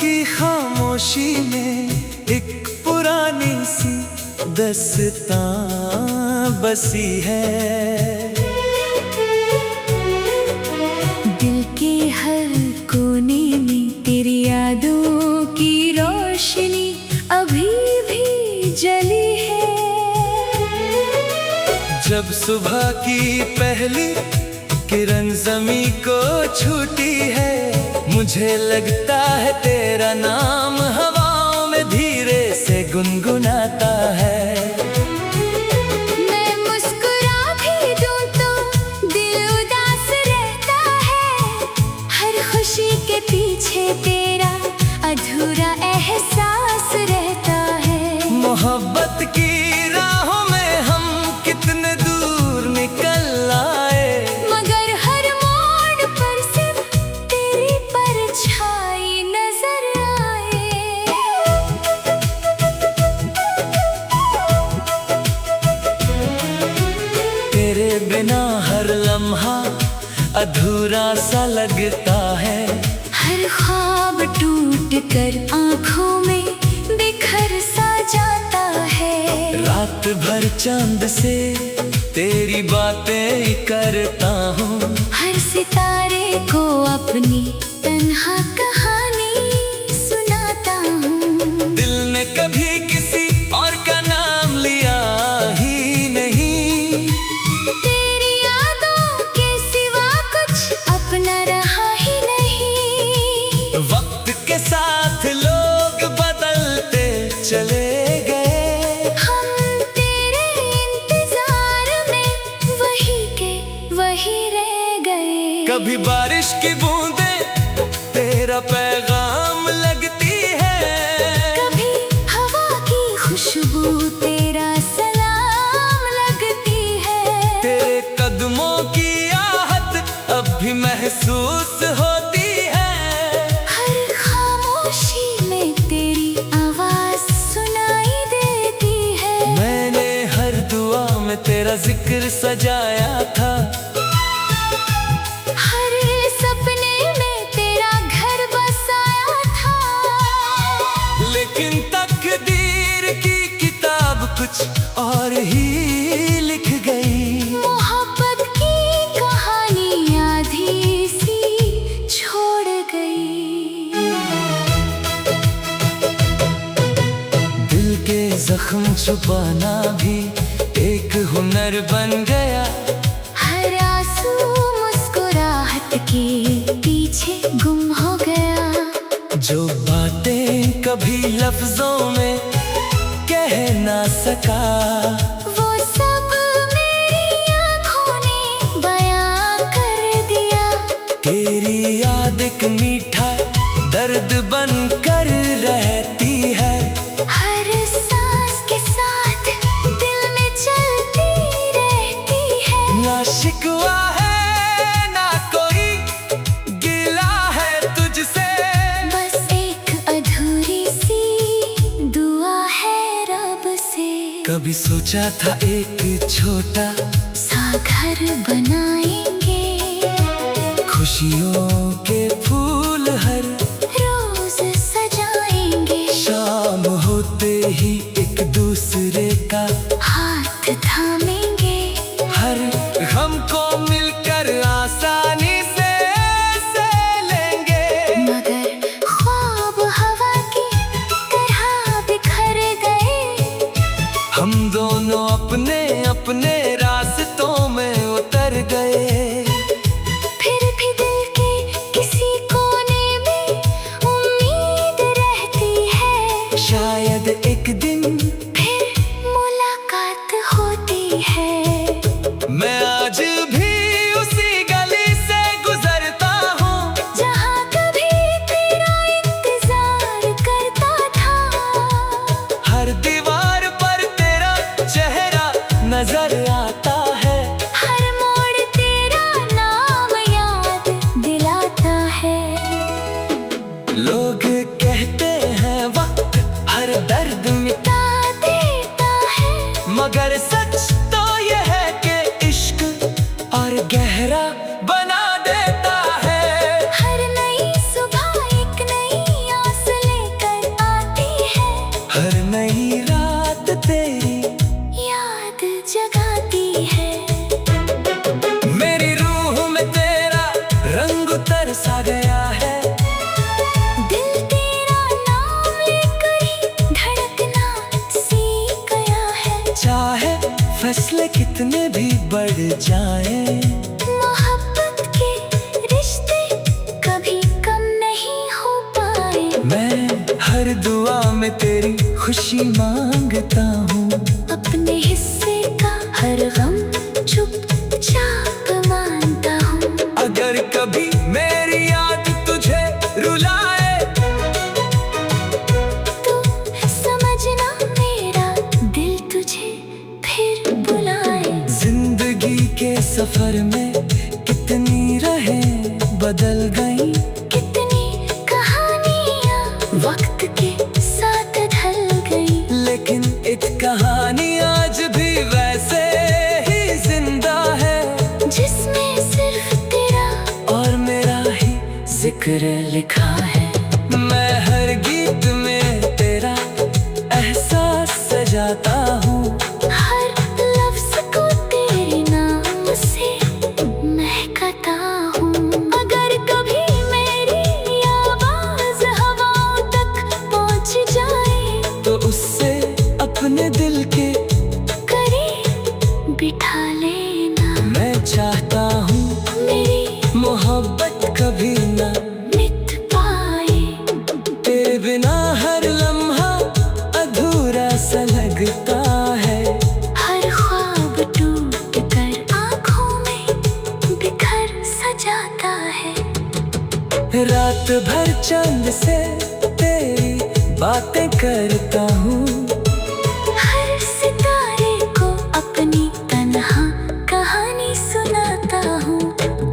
की खामोशी में एक पुरानी सी दास्तां बसी है। दिल के हर कोने में तेरी यादों की रोशनी अभी भी जली है। जब सुबह की पहली किरण ज़मीं को छूती है, मुझे लगता है तेरा नाम हवाओं में धीरे से गुनगुनाता है। मैं मुस्कुरा भी दूं तो दिल उदास रहता है। हर खुशी के पीछे तेरा अधूरा एहसास रहता है। मोहब्बत की राहों में हम कितने दूर निकल आए, मगर हर मोड़ पर सिर्फ तेरी परछाई नजर आए। तेरे बिना हर लम्हा अधूरा सा लगता है। हर ख्वाब टूट कर आँखों में बिखर सा जाता है। रात भर चांद से तेरी बातें करता हूँ, हर सितारे को अपनी तन्हा कहानी सुनाता हूँ। दिल ने कभी किसी और का नाम लिया ही नहीं। तेरी यादों के सिवा कुछ अपना रहा ही नहीं। वक्त के साथ लोग बदलते चले गए, हम तेरे इंतजार में वही के वही रह गए। कभी बारिश की बूंदें तेरा पैगाम लगती है, कभी हवा की खुशबू तेरा सलाम लगती है। तेरे कदमों की आहट अब भी महसूस होती है। हर खामोशी में तेरी आवाज सुनाई देती है। मैंने हर दुआ में तेरा जिक्र सजाया था, हर सपने में तेरा घर बसाया था। लेकिन तकदीर की किताब कुछ और ही लिख गई। मोहब्बत की कहानी आधी सी छोड़ गई। दिल के जख्म छुपाना भी एक हुनर बन गया। हर आंसू मुस्कुराहट के पीछे गुम हो गया। जो बातें कभी लफ्जों में कह ना सका, वो सब मेरी आँखों ने बयां कर दिया। तेरी याद एक मीठा दर्द बन कर रहती है। हर सांस के साथ दिल में चलती रहती है। ना शिकवा है ना कोई गिला है तुझसे, बस एक अधूरी सी दुआ है रब से। कभी सोचा था एक छोटा सा घर बनाएंगे, खुशियों के फूल हर रोज सजाएंगे। शाम होते ही एक दूसरे का हाथ थामेंगे, हर गम को मिलकर आसानी से लेंगे। मगर ख्वाब हवा की तरह बिखर गए। हम दोनों अपने अपने रास्तों में उतर गए। फिर भी दिल के किसी कोने में उम्मीद रहती है। शायद एक दिन फिर मुलाकात होती है। मैं आज भी उसी गली से गुजरता हूँ, जहाँ कभी तेरा इंतजार करता था। हर दीवार पर तेरा चेहरा नजर आता है। हर मोड़ तेरा नाम याद दिलाता है। लोग कहते हैं वक्त हर दर्द मिटा देता है, मगर सच तो यह है कि इश्क और गहरा बना देता है। हर नई सुबह एक नई आस बढ़ जाए। मोहब्बत के रिश्ते कभी कम नहीं हो पाए। मैं हर दुआ में तेरी खुशी मांगता हूँ। अपने हिस्से का हर गम चुपचाप मानता हूँ। अगर कभी मेरी याद तुझे रुलाए तो समझना मेरा दिल तुझे फिर बुलाए। जिंदगी के सफर में कितनी राहें बदल गई, कितनी कहानियाँ वक्त के साथ ढल गई। लेकिन एक कहानी आज भी वैसे ही जिंदा है, जिसमें सिर्फ तेरा और मेरा ही जिक्र लिखा है। मैं हर गीत में तेरा एहसास सजाता हूँ। हर लफ्ज को तेरे नाम से महकता हूँ। अगर कभी मेरी आवाज हवाओं तक पहुँच जाए तो उससे अपने दिल के करीब बिठा लेना। मैं चाहता हूँ मेरी मोहब्बत कभी ना मिट पाए। तेरे बिना हर लम्हा अधूरा सा लगता है। हर ख्वाब टूट कर आँखों में बिखर सा जाता है। रात भर चांद से तेरी बातें करता हूँ। हर सितारे को अपनी तन्हा कहानी सुनाता हूँ।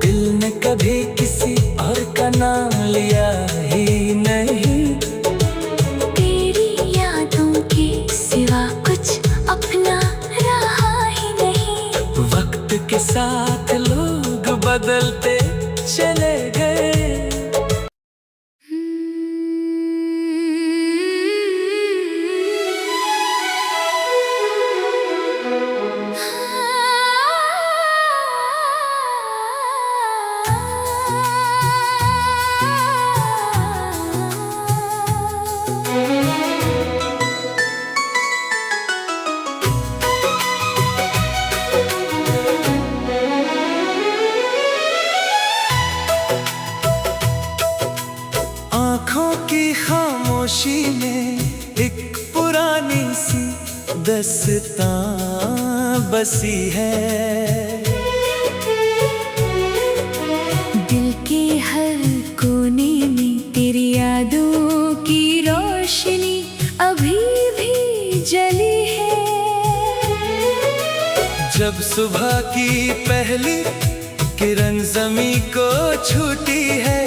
दिल ने कभी किसी और का नाम लिया ही नहीं। तेरी यादों के सिवा कुछ अपना रहा ही नहीं। वक्त के साथ लोग बदलते चले गए। आँखों की खामोशी में एक पुरानी सी दास्तां बसी है। दिल के हर कोने में तेरी यादों की रोशनी अभी भी जली है। जब सुबह की पहली किरण ज़मीं को छूती है,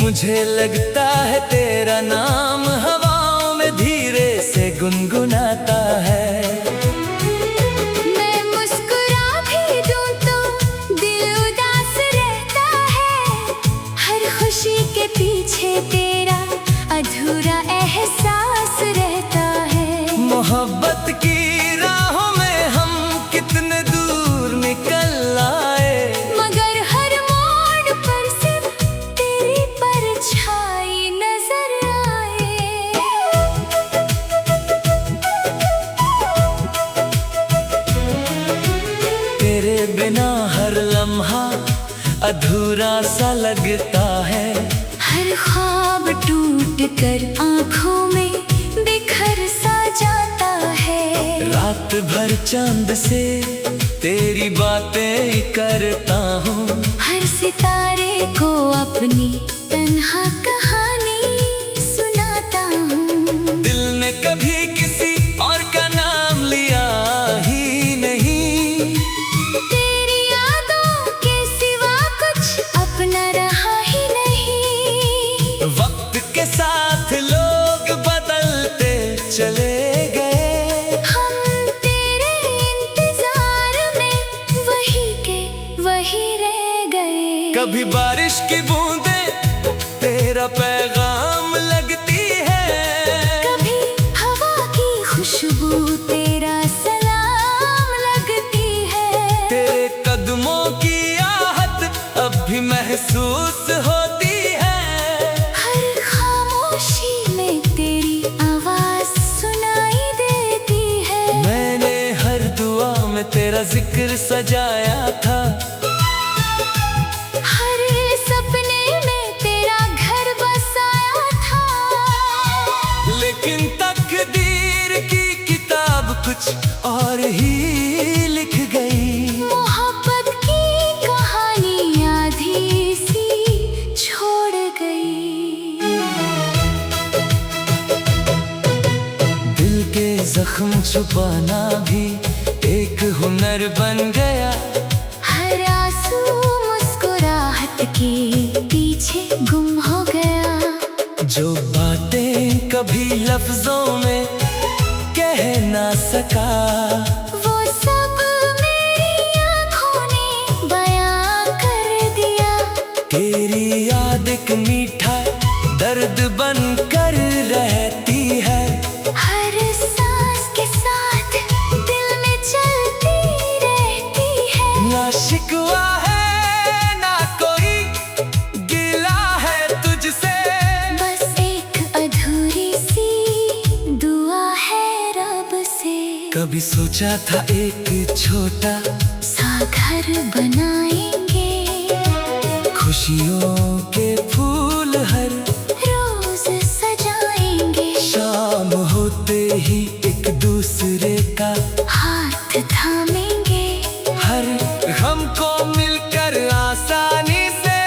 मुझे लगता है तेरा नाम हवाओं में धीरे से गुनगुनाता है। मैं मुस्कुरा भी दूं तो दिल उदास रहता है। हर खुशी के पीछे तेरा अधूरा एहसास रहता है। मोहब्बत की राहों में हम कितने दूर निकल आए, मगर हर मोड़ पर सिर्फ तेरी परछाई नजर आए। तेरे बिना हर लम्हा अधूरा सा लगता है। हर ख्वाब टूट कर आँखों में बिखर सा जाता है। रात भर चांद से तेरी बातें करता हूँ। हर सितारे को अपनी तन्हा कहानी सुनाता हूँ। दिल ने कभी किसी और का नाम लिया ही नहीं। तेरी यादों के सिवा कुछ अपना रहा ही नहीं। वक्त के साथ लोग बदलते चले गए। हम तेरे इंतजार में वही के वही रह गए। कभी बारिश की बूंदें तेरा पैगाम लगती है। कभी हवा की खुशबू तेरा सलाम लगती है। तेरे कदमों की आहट अब भी महसूस होती है। हर खामोशी में तेरी आवाज सुनाई देती है। मैंने हर दुआ में तेरा जिक्र सजाया था। हर सपने में तेरा घर बसाया था। लेकिन तकदीर की किताब कुछ और ही लिख गई। मोहब्बत की कहानी आधी सी छोड़ गई। दिल के जख्म छुपाना भी एक हुनर बन गया। हर आंसू मुस्कुराहट के पीछे गुम हो गया। जो बातें कभी लफ्जों में कह ना सका, वो सब मेरी आँखों ने बयां कर दिया। तेरी याद एक मीठा दर्द बन कर रहती है। हर सांस के साथ दिल में चलती रहती है। ना शिकवा है ना कोई गिला है तुझसे। बस एक अधूरी सी दुआ है रब से। कभी सोचा था एक छोटा सा घर बनाएंगे। खुशियों के फूल हर रोज सजाएंगे। शाम होते ही एक दूसरे का हाथ थामेंगे। हर गम को मिलकर आसानी से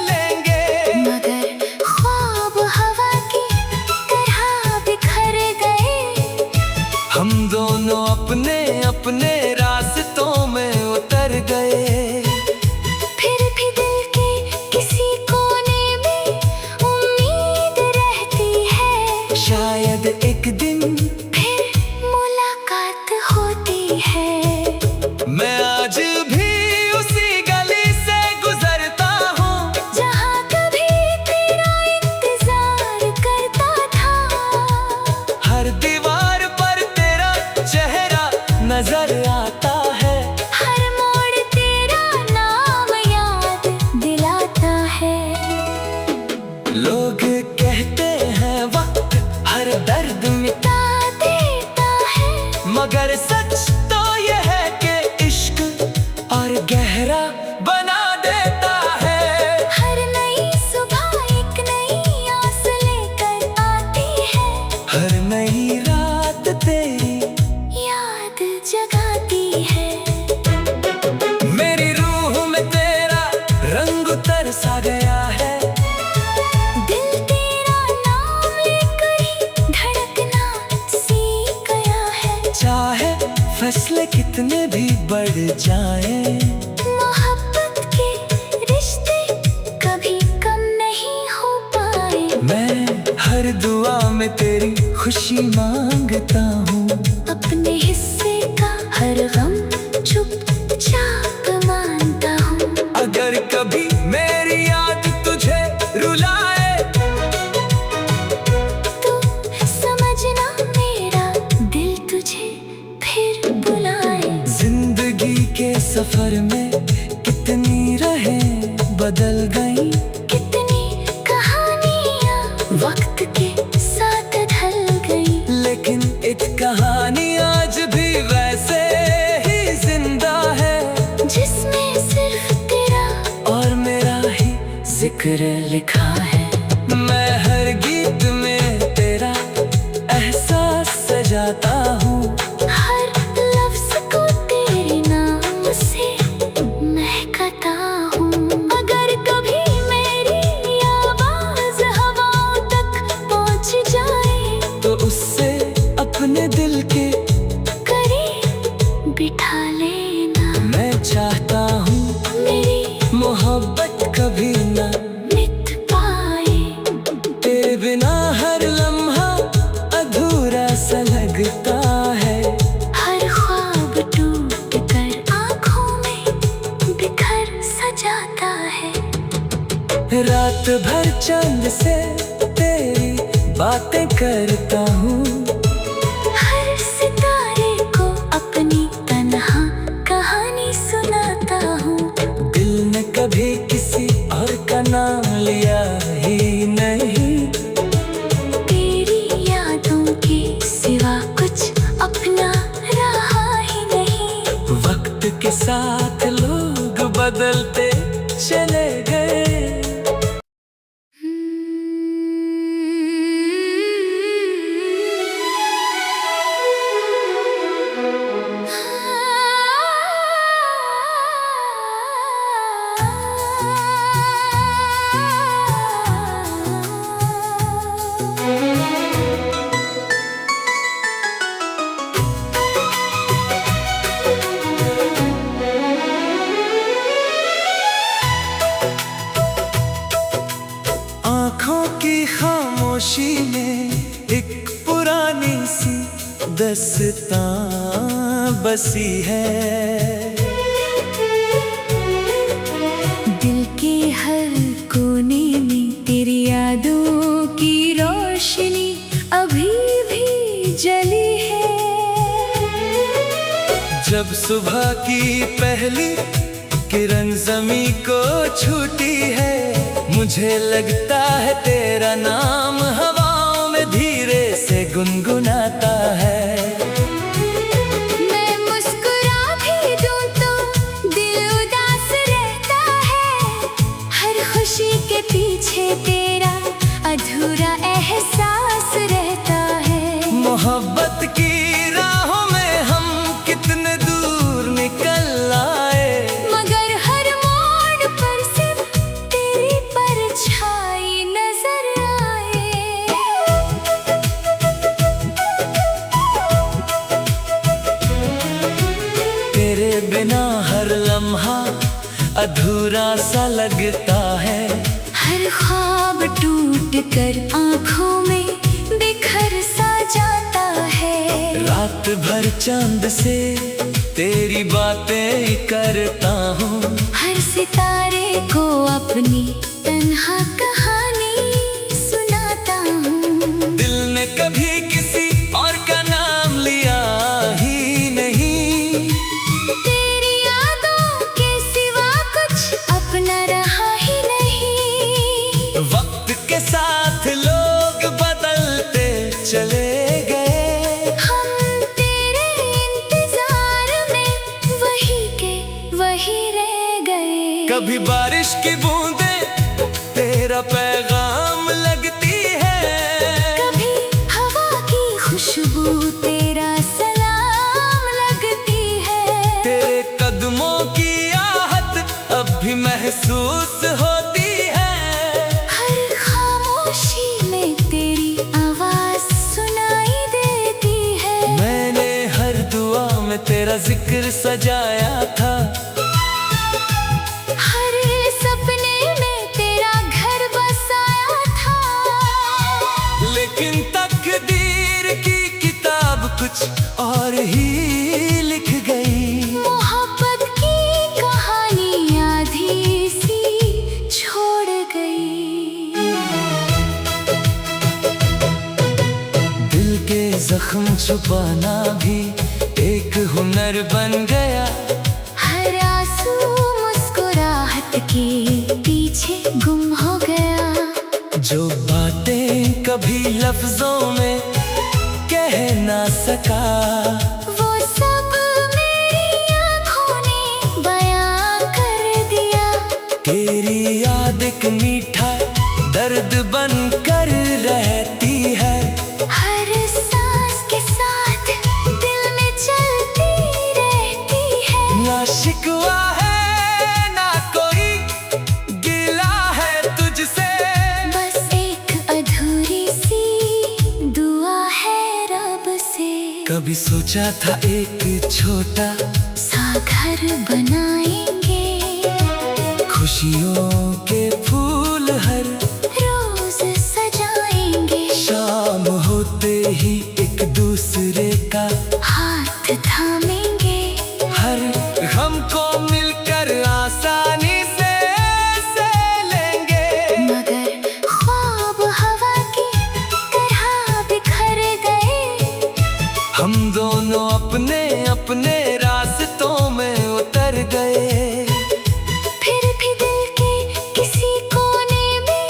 लेंगे। मगर ख्वाब हवा की तरह बिखर गए। हम दोनों अपने अपने रास्तों में उतर गए। फिर भी दिल के किसी कोने में उम्मीद रहती है। शायद एक दिन फिर मुलाकात होती है। मैं आज भी उसी गली से गुजरता हूँ, जहाँ कभी तेरा इंतजार करता था। हर दीवार पर तेरा चेहरा नजर आता है। हर मोड़ तेरा नाम याद दिलाता है। लोग कहते हैं वक्त हर दर्द मिटा ता देता है। मगर सच तो यह है कि इश्क और गहरा बना देता है। हर नई सुबह एक नई आस लेकर आती है। हर नई रात तेरी याद जगाती है। मेरी रूह में तेरा रंग उतर सा गया है। दिल तेरा नाम लेकर ही धड़कना सीख गया है। चाहे फैसले कितने भी बढ़ जाएं, मोहब्बत के रिश्ते कभी कम नहीं हो पाए। मैं हर दुआ में तेरी खुशी मांगता हूँ। अपने हिस्से का हर गम चुपचाप मानता हूँ। अगर कभी मेरी याद तुझे रुलाए, तो समझना मेरा दिल तुझे फिर बुलाए। जिंदगी के सफर में कितनी राहें बदल गई। कितनी कहानियाँ वक्त के साथ ढल गई। लेकिन एक कहानी आज भी वैसे ही जिंदा है, जिसमें सिर्फ तेरा और मेरा ही जिक्र लिखा है। मैं हर गीत में तेरा एहसास सजाता हूँ। हर लफ्ज को तेरे नाम से महकता हूँ। अगर कभी मेरी आवाज हवाओं तक पहुँच जाए, तो उससे अपने दिल के करीब बिठा लेना। मैं चाहता हूँ मेरी मोहब्बत कभी ना मिट पाए। तेरे बिना हर लम्हा अधूरा सा लगता है। हर ख्वाब टूट कर आँखों में बिखर सा जाता है। रात भर चांद से तेरी बातें करता हूँ। हर सितारे को अपनी तन्हा कहानी सुनाता हूँ। दिल ने कभी किसी और का नाम लिया ही नहीं। तेरी यादों के सिवा कुछ अपना रहा ही नहीं। आँखों की खामोशी में एक पुरानी सी दास्तां बसी है। दिल के हर कोने में तेरी यादों की रोशनी अभी भी जली है। जब सुबह की पहली किरण ज़मीं को छूती है, मुझे लगता है तेरा नाम हवाओं में धीरे से गुनगुनाता है। मैं मुस्कुरा भी दूं तो दिल उदास रहता है। हर खुशी के पीछे तेरा अधूरा एहसास रहता है। मोहब्बत की राहों में हम कितने दूर निकल आए, मगर हर मोड़ पर सिर्फ तेरी परछाई नजर आए। तेरे बिना हर लम्हा अधूरा सा लगता है। हर ख्वाब टूट कर आँखों में बिखर सा जाता है। रात भर चांद से तेरी बातें करता हूँ, हर सितारे को अपनी तन्हा कहानी सुनाता हूँ। दिल ने कभी किसी और का नाम लिया ही नहीं। तेरी यादों के सिवा कुछ अपना रहा ही नहीं। वक्त के साथ लोग बदलते चले गए, हम तेरे इंतजार में वही के वही रह गए। कभी बारिश की बूंदें तेरा पैगाम लगती है, कभी हवा की खुशबू तेरा सलाम लगती है। तेरे कदमों की आहट अब भी महसूस होती है। हर खामोशी में तेरी आवाज सुनाई देती है। मैंने हर दुआ में तेरा जिक्र सजाया था, हर सपने में तेरा घर बसाया था। लेकिन तकदीर की किताब कुछ और ही लिख गई। मोहब्बत की कहानी आधी सी छोड़ गई। दिल के जख्म छुपाना भी एक हुनर बन गया। हर आंसू मुस्कुराहट के पीछे गुम हो गया। जो बातें कभी लफ्जों में कह ना सका, वो सब मेरी आँखों ने बयां कर दिया। तेरी याद एक मीठा दर्द बन कर रहती है। हर सांस के साथ दिल में चलती रहती है। ना शिकवा है ना कोई गिला है तुझसे, बस एक अधूरी सी दुआ है रब से। कभी सोचा था एक छोटा सा घर बनाएंगे, खुशियों के फूल हर रोज सजाएंगे। शाम होते ही एक दूसरे का हाथ थामेंगे, हर गम को मिलकर आसानी से लेंगे। मगर ख्वाब हवा की तरह बिखर गए। हम दोनों अपने अपने रास्तों में उतर गए। फिर भी दिल के किसी कोने में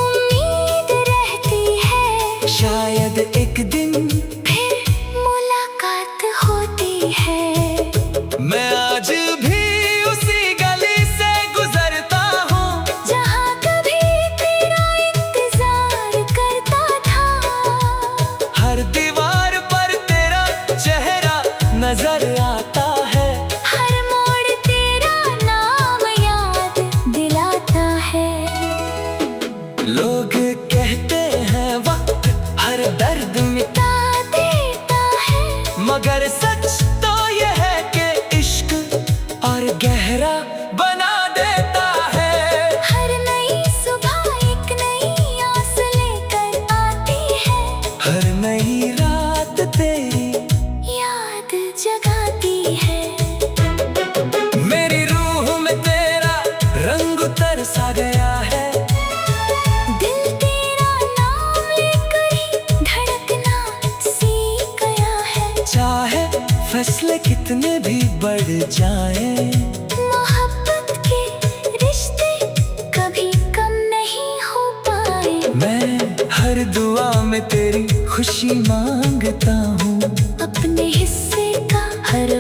उम्मीद रहती है। शायद एक दिन फिर मुलाकात होती है। मैं आज भी उसी गली से गुजरता हूँ, जहाँ कभी तेरा इंतजार करता था। हर दीवार पर तेरा चेहरा नजर आता है। हर मोड़ तेरा नाम याद दिलाता है। लोग कहते हैं वक्त हर दर्द मिटा ता देता है, मगर सच तो यह है कि इश्क और गहरा बना देता है। हर नई सुबह एक नई फैसले कितने भी बढ़ जाएं, मोहब्बत के रिश्ते कभी कम नहीं हो पाए। मैं हर दुआ में तेरी खुशी मांगता हूँ, अपने हिस्से का हर